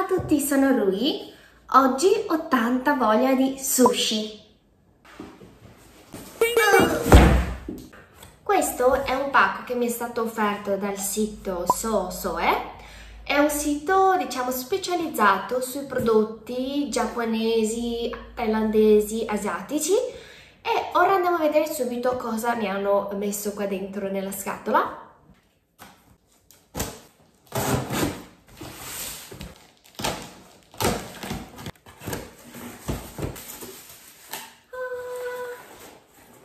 Ciao a tutti, sono Rui. Oggi ho tanta voglia di sushi. Questo è un pacco che mi è stato offerto dal sito SoSoe. È un sito, diciamo, specializzato sui prodotti giapponesi, thailandesi, asiatici. E ora andiamo a vedere subito cosa mi hanno messo qua dentro nella scatola.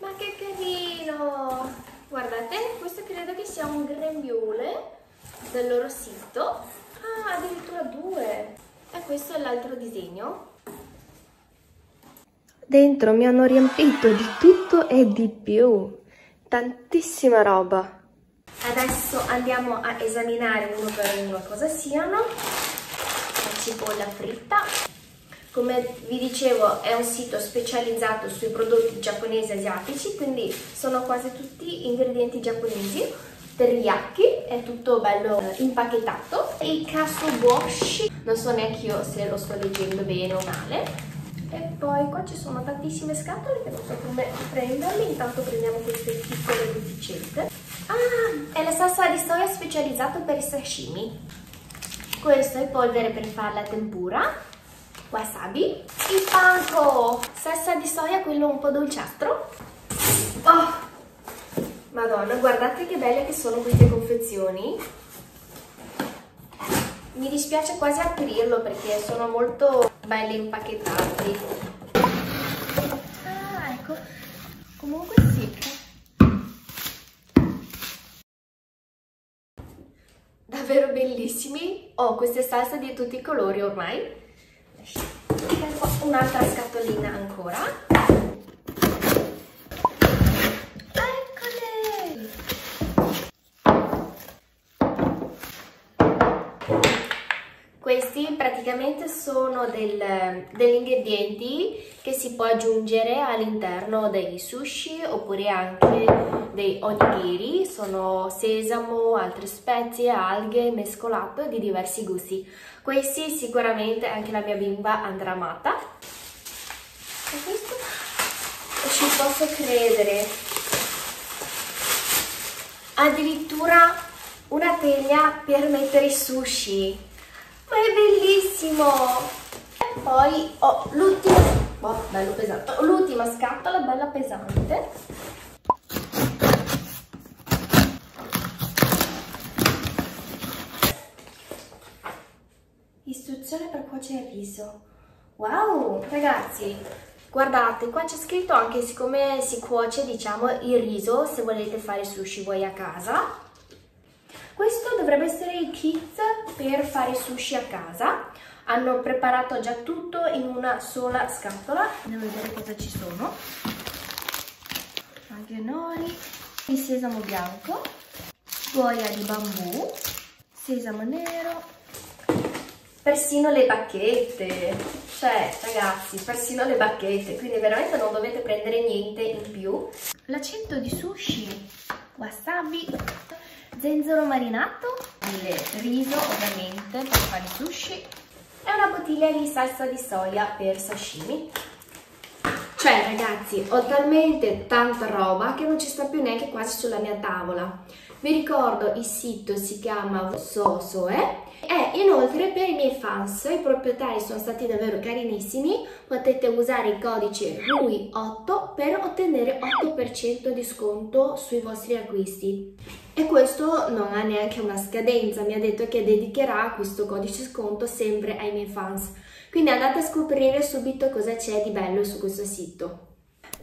Ma che carino! Guardate, questo credo che sia un grembiule del loro sito. Ah, addirittura due! E questo è l'altro disegno. Dentro mi hanno riempito di tutto e di più. Tantissima roba. Adesso andiamo a esaminare uno per uno cosa siano. La cipolla fritta. Come vi dicevo, è un sito specializzato sui prodotti giapponesi e asiatici, quindi sono quasi tutti ingredienti giapponesi. Teriyaki, è tutto bello impacchettato. E i kasuboshi, non so neanche io se lo sto leggendo bene o male. E poi qua ci sono tantissime scatole che non so come prenderle. Intanto prendiamo queste piccole botticette. Ah, è la salsa di soia specializzata per i sashimi. Questo è il polvere per fare la tempura. Wasabi, il panko, salsa di soia, quello un po' dolciastro. Oh, madonna, guardate che belle che sono queste confezioni. Mi dispiace quasi aprirlo perché sono molto belli impacchettati. Ah, ecco, comunque sì. Davvero bellissimi. Ho queste salse di tutti i colori ormai. Un'altra scatolina ancora. Eccole! Questi praticamente sono degli ingredienti che si può aggiungere all'interno dei sushi oppure anche dei onigiri. Sono sesamo, altre spezie, alghe mescolato di diversi gusti. Questi sicuramente anche la mia bimba andrà amata. E questo non ci posso credere. Addirittura una teglia per mettere i sushi. Ma è bellissimo! E poi ho l'ultima scatola bella pesante. Istruzione per cuocere il riso. Wow, ragazzi, guardate, qua c'è scritto anche come si cuoce, diciamo, il riso se volete fare sushi voi a casa. Questo dovrebbe essere il kit per fare sushi a casa. Hanno preparato già tutto in una sola scatola. Andiamo a vedere cosa ci sono. Alghenoli, il sesamo bianco, scuoia di bambù, sesamo nero, persino le bacchette. Cioè, ragazzi, persino le bacchette, quindi veramente non dovete prendere niente in più. L'aceto di sushi, wasabi, zenzero marinato, il riso ovviamente per fare i sushi e una bottiglia di salsa di soia per sashimi. Cioè ragazzi, ho talmente tanta roba che non ci sta più neanche quasi sulla mia tavola. Vi ricordo, il sito si chiama SoSoe e inoltre per i miei fans, i proprietari sono stati davvero carinissimi, potete usare il codice RUI8 per ottenere 8% di sconto sui vostri acquisti. E questo non ha neanche una scadenza, mi ha detto che dedicherà questo codice sconto sempre ai miei fans. Quindi andate a scoprire subito cosa c'è di bello su questo sito.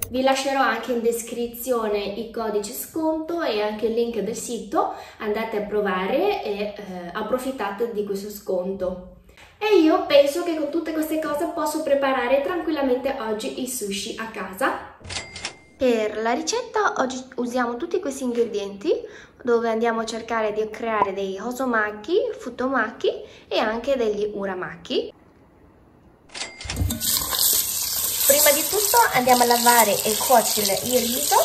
Vi lascerò anche in descrizione il codice sconto e anche il link del sito, andate a provare e approfittate di questo sconto. E io penso che con tutte queste cose posso preparare tranquillamente oggi il sushi a casa. Per la ricetta oggi usiamo tutti questi ingredienti, dove andiamo a cercare di creare dei hosomaki, futomaki e anche degli uramaki. Prima di tutto andiamo a lavare e cuocere il riso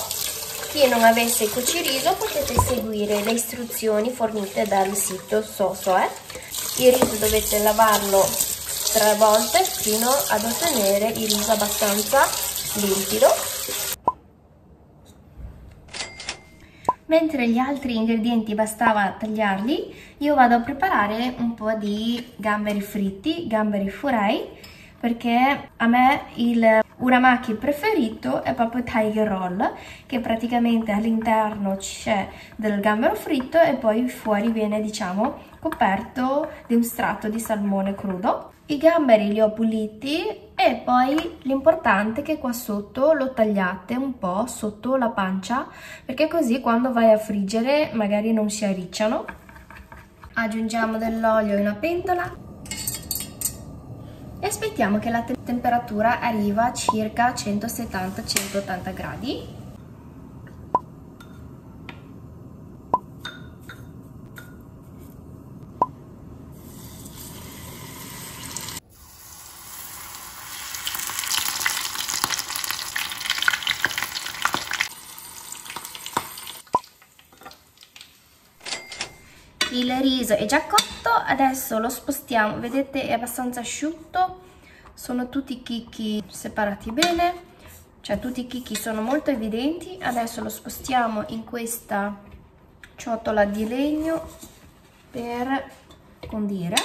chi non avesse il cuciriso potete seguire le istruzioni fornite dal sito Soso. Il riso dovete lavarlo 3 volte fino ad ottenere il riso abbastanza limpido. Mentre gli altri ingredienti bastava tagliarli, io vado a preparare un po' di gamberi fritti, gamberi furei, perché a me il uramaki preferito è proprio Tiger Roll, che praticamente all'interno c'è del gambero fritto e poi fuori viene, diciamo, coperto di un strato di salmone crudo. I gamberi li ho puliti e poi l'importante è che qua sotto lo tagliate un po' sotto la pancia, perché così quando vai a friggere magari non si arricciano. Aggiungiamo dell'olio in una pentola e aspettiamo che la temperatura arriva a circa 170-180 gradi. Il riso è già cotto, adesso lo spostiamo, vedete è abbastanza asciutto, sono tutti i chicchi separati bene, cioè tutti i chicchi sono molto evidenti. Adesso lo spostiamo in questa ciotola di legno per condire,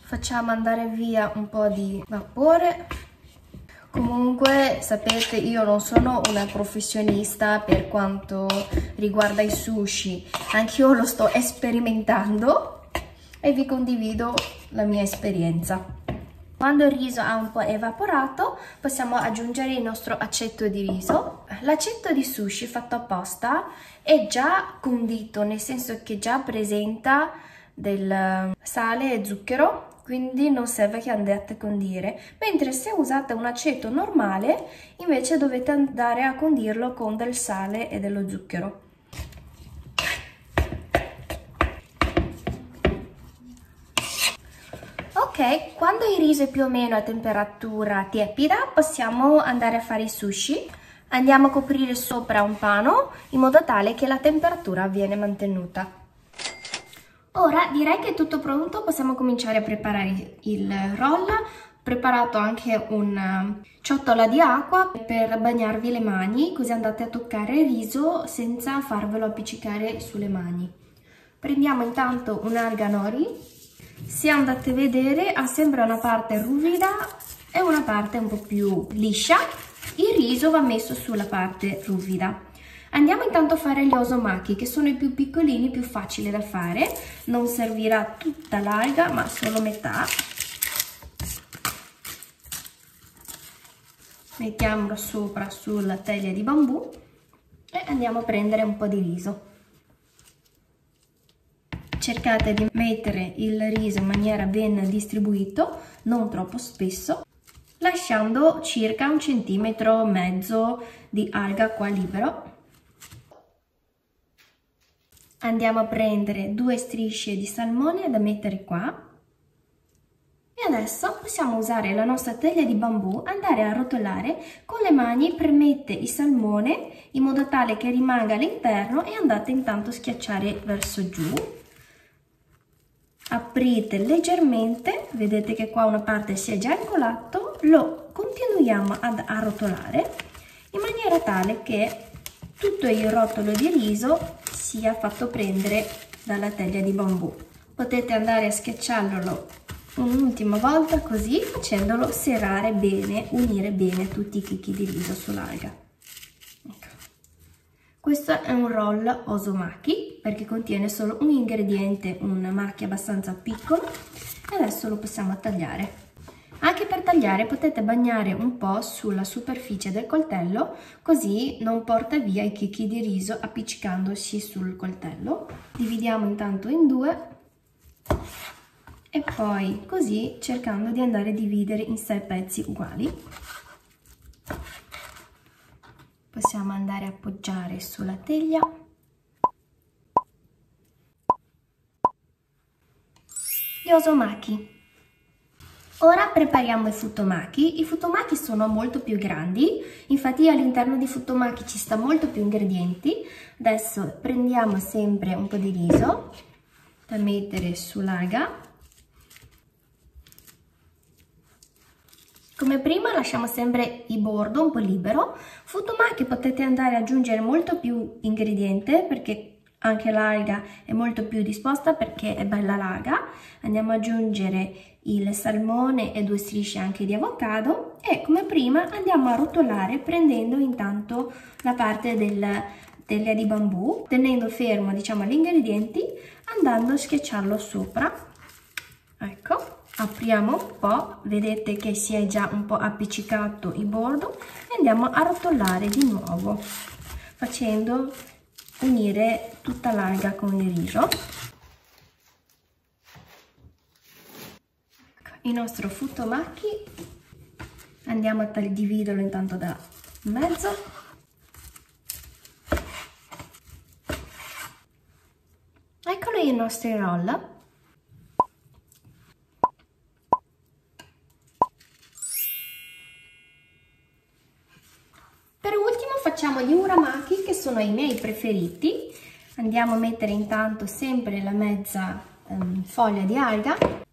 facciamo andare via un po' di vapore. Comunque sapete, io non sono una professionista per quanto riguarda i sushi, anch'io lo sto sperimentando e vi condivido la mia esperienza. Quando il riso ha un po' evaporato possiamo aggiungere il nostro aceto di riso. L'aceto di sushi fatto apposta è già condito, nel senso che già presenta del sale e zucchero, quindi non serve che andate a condire, mentre se usate un aceto normale invece dovete andare a condirlo con del sale e dello zucchero. Ok, quando il riso è più o meno a temperatura tiepida possiamo andare a fare i sushi. Andiamo a coprire sopra un pano in modo tale che la temperatura viene mantenuta. Ora direi che è tutto pronto, possiamo cominciare a preparare il roll. Ho preparato anche una ciotola di acqua per bagnarvi le mani, così andate a toccare il riso senza farvelo appiccicare sulle mani. Prendiamo intanto un'alga nori, se andate a vedere ha sempre una parte ruvida e una parte un po' più liscia. Il riso va messo sulla parte ruvida. Andiamo intanto a fare gli osomaki, che sono i più piccolini, più facili da fare. Non servirà tutta l'alga, ma solo metà. Mettiamolo sopra sulla teglia di bambù e andiamo a prendere un po' di riso. Cercate di mettere il riso in maniera ben distribuito, non troppo spesso, lasciando circa 1,5 centimetri di alga qua libero. Andiamo a prendere 2 strisce di salmone da mettere qua e adesso possiamo usare la nostra teglia di bambù, andare a rotolare con le mani, premete il salmone in modo tale che rimanga all'interno e andate intanto a schiacciare verso giù. Aprite leggermente, vedete che qua una parte si è già incolato, lo continuiamo ad arrotolare in maniera tale che tutto il rotolo di riso sia fatto prendere dalla teglia di bambù. Potete andare a schiacciarlo un'ultima volta così, facendolo serrare bene, unire bene tutti i chicchi di riso sull'alga. Ecco. Questo è un roll osomaki perché contiene solo un ingrediente, un maki abbastanza piccolo, e adesso lo possiamo tagliare. Anche per tagliare potete bagnare un po' sulla superficie del coltello, così non porta via i chicchi di riso appiccicandosi sul coltello. Dividiamo intanto in 2 e poi così cercando di andare a dividere in 6 pezzi uguali. Possiamo andare a appoggiare sulla teglia. Gli osomaki. Ora prepariamo i futomaki. I futomaki sono molto più grandi, infatti all'interno di futomaki ci sta molto più ingredienti. Adesso prendiamo sempre un po' di riso da mettere sull'alga. Come prima lasciamo sempre il bordo un po' libero. Futomaki potete andare ad aggiungere molto più ingrediente perché anche l'alga è molto più disposta perché è bella larga. Andiamo ad aggiungere il salmone e 2 strisce anche di avocado e come prima andiamo a rotolare prendendo intanto la parte dell'eglia di bambù, tenendo fermo diciamo gli ingredienti, andando a schiacciarlo sopra. Ecco, apriamo un po', vedete che si è già un po' appiccicato il bordo e andiamo a rotolare di nuovo facendo unire tutta l'alga con il riso. Il nostro futomaki andiamo a dividerlo intanto da mezzo. Eccolo i nostri roll. Per ultimo facciamo gli uramaki che sono i miei preferiti. Andiamo a mettere intanto sempre la mezza foglia di alga.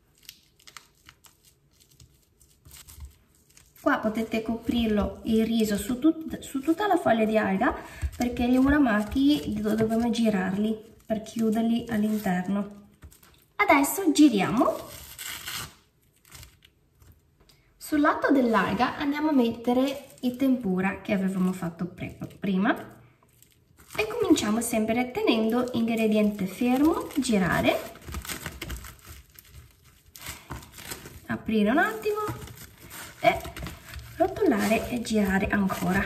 Qua potete coprirlo il riso su tutta la foglia di alga perché gli uramaki dobbiamo girarli per chiuderli all'interno. Adesso giriamo. Sul lato dell'alga andiamo a mettere il tempura che avevamo fatto prima e cominciamo sempre tenendo ingrediente fermo, girare, aprire un attimo e rotolare e girare ancora.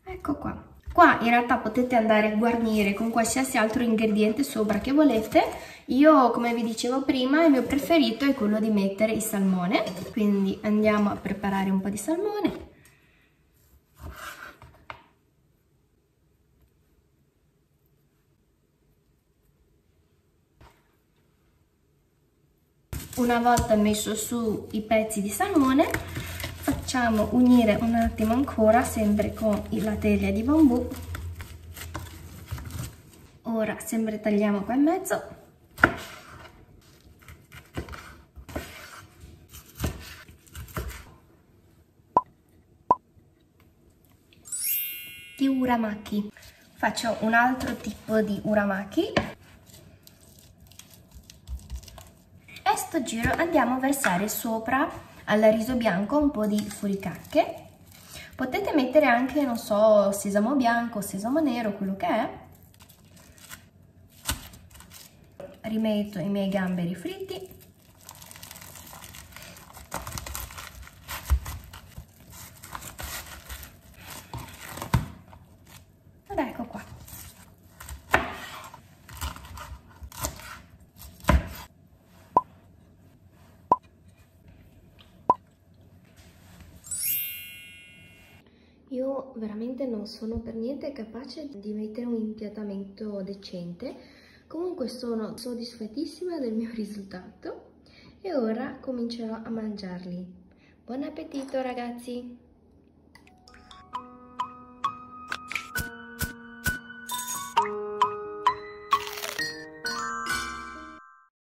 Ecco qua. Qua in realtà potete andare a guarnire con qualsiasi altro ingrediente sopra che volete. Io, come vi dicevo prima, il mio preferito è quello di mettere il salmone, quindi andiamo a preparare un po' di salmone. Una volta messo su i pezzi di salmone, facciamo unire un attimo ancora, sempre con la teglia di bambù. Ora sempre tagliamo qua in mezzo. Gli uramaki. Faccio un altro tipo di uramaki. E sto giro andiamo a versare sopra al riso bianco un po' di furicacche. Potete mettere anche, non so, sesamo bianco, sesamo nero, quello che è. Rimetto i miei gamberi fritti. Ed ecco qua. Io veramente non sono per niente capace di mettere un impiattamento decente, comunque sono soddisfattissima del mio risultato e ora comincerò a mangiarli. Buon appetito ragazzi!